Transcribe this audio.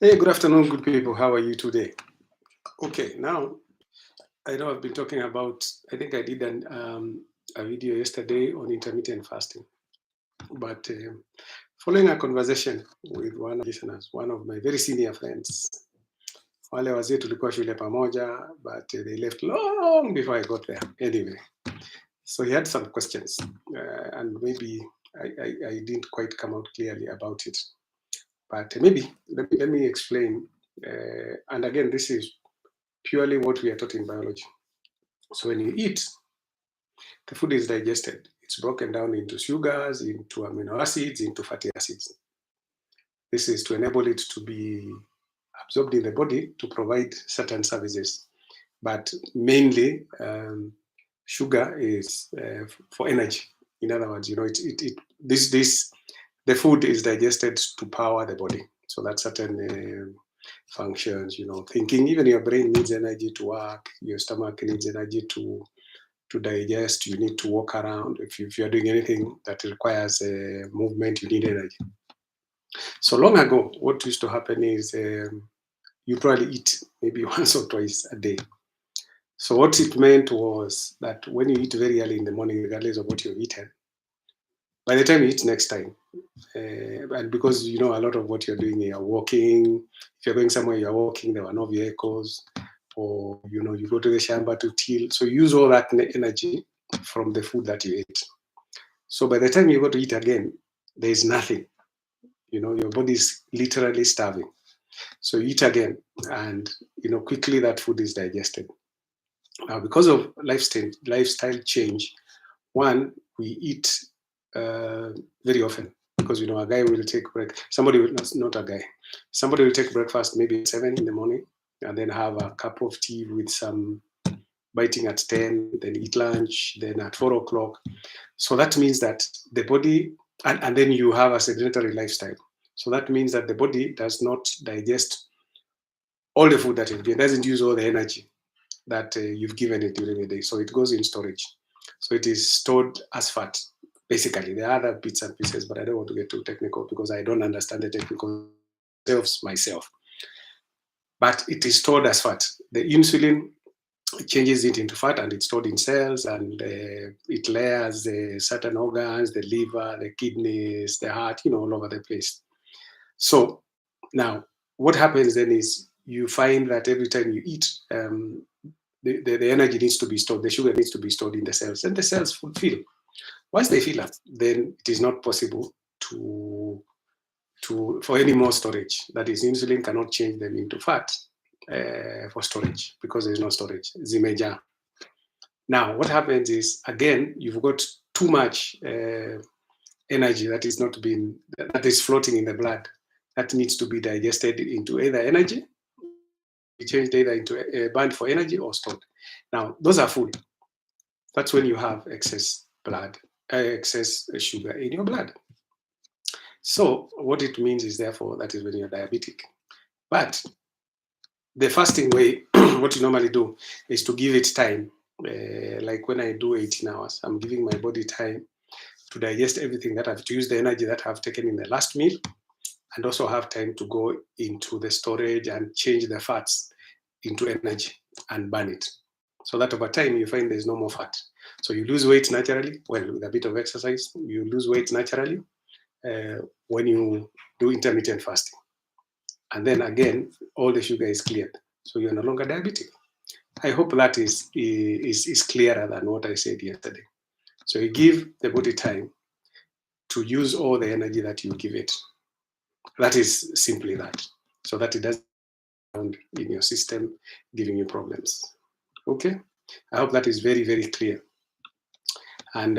Hey, good afternoon, good people. How are you today? Okay, now I know I've been talking about. I think I did a video yesterday on intermittent fasting, but following a conversation with one of listeners, one of my very senior friends, wale wazee tulikuwa shule pamoja, but they left long before I got there. Anyway, so he had some questions, and maybe I didn't quite come out clearly about it. But maybe let me explain. And again, this is purely what we are taught in biology. So when you eat, the food is digested. It's broken down into sugars, into amino acids, into fatty acids. This is to enable it to be absorbed in the body to provide certain services. But mainly, sugar is for energy. In other words, the food is digested to power the body. So that certain functions, thinking, even your brain needs energy to work, your stomach needs energy to digest, you need to walk around. If you're doing anything that requires movement, you need energy. So long ago, what used to happen is you probably eat maybe once or twice a day. So what it meant was that when you eat very early in the morning, regardless of what you've eaten, by the time you eat next time, and because a lot of what you're doing, you're walking. If you're going somewhere, you're walking. There were no vehicles, or you go to the shamba to till. So you use all that energy from the food that you ate. So by the time you go to eat again, there is nothing. Your body is literally starving. So you eat again, and quickly that food is digested. Now, because of lifestyle change, one, we eat very often because a guy will take break. Somebody will not a guy. Somebody will take breakfast maybe at 7 in the morning, and then have a cup of tea with some biting at 10, then eat lunch, then at 4 o'clock. So that means that the body, and then you have a sedentary lifestyle. So that means that the body does not digest all the food that you've given, doesn't use all the energy that you've given it during the day. So it goes in storage. So it is stored as fat. Basically, there are other bits and pieces, but I don't want to get too technical because I don't understand the technical details myself. But it is stored as fat. The insulin changes it into fat, and it's stored in cells, and it layers certain organs, the liver, the kidneys, the heart, all over the place. So now what happens then is you find that every time you eat, the energy needs to be stored, the sugar needs to be stored in the cells, and the cells fulfill. Once they fill up, then it is not possible for any more storage. That is, insulin cannot change them into fat for storage because there is no storage. Zimeja. Now, what happens is, again, you've got too much energy that is floating in the blood that needs to be digested into either energy, be changed either into burned for energy or stored. Now, those are full. That's when you have excess sugar in your blood. So what it means is, therefore, that is when you're diabetic. But the fasting way, what you normally do is to give it time. Like when I do 18 hours, I'm giving my body time to digest everything to use the energy that I've taken in the last meal, and also have time to go into the storage and change the fats into energy and burn it. So that over time you find there's no more fat. So you lose weight naturally. Well, with a bit of exercise, you lose weight naturally when you do intermittent fasting. And then again, all the sugar is cleared. So you're no longer diabetic. I hope that is clearer than what I said yesterday. So you give the body time to use all the energy that you give it. That is simply that. So that it doesn't in your system giving you problems. Okay? I hope that is very, very clear. And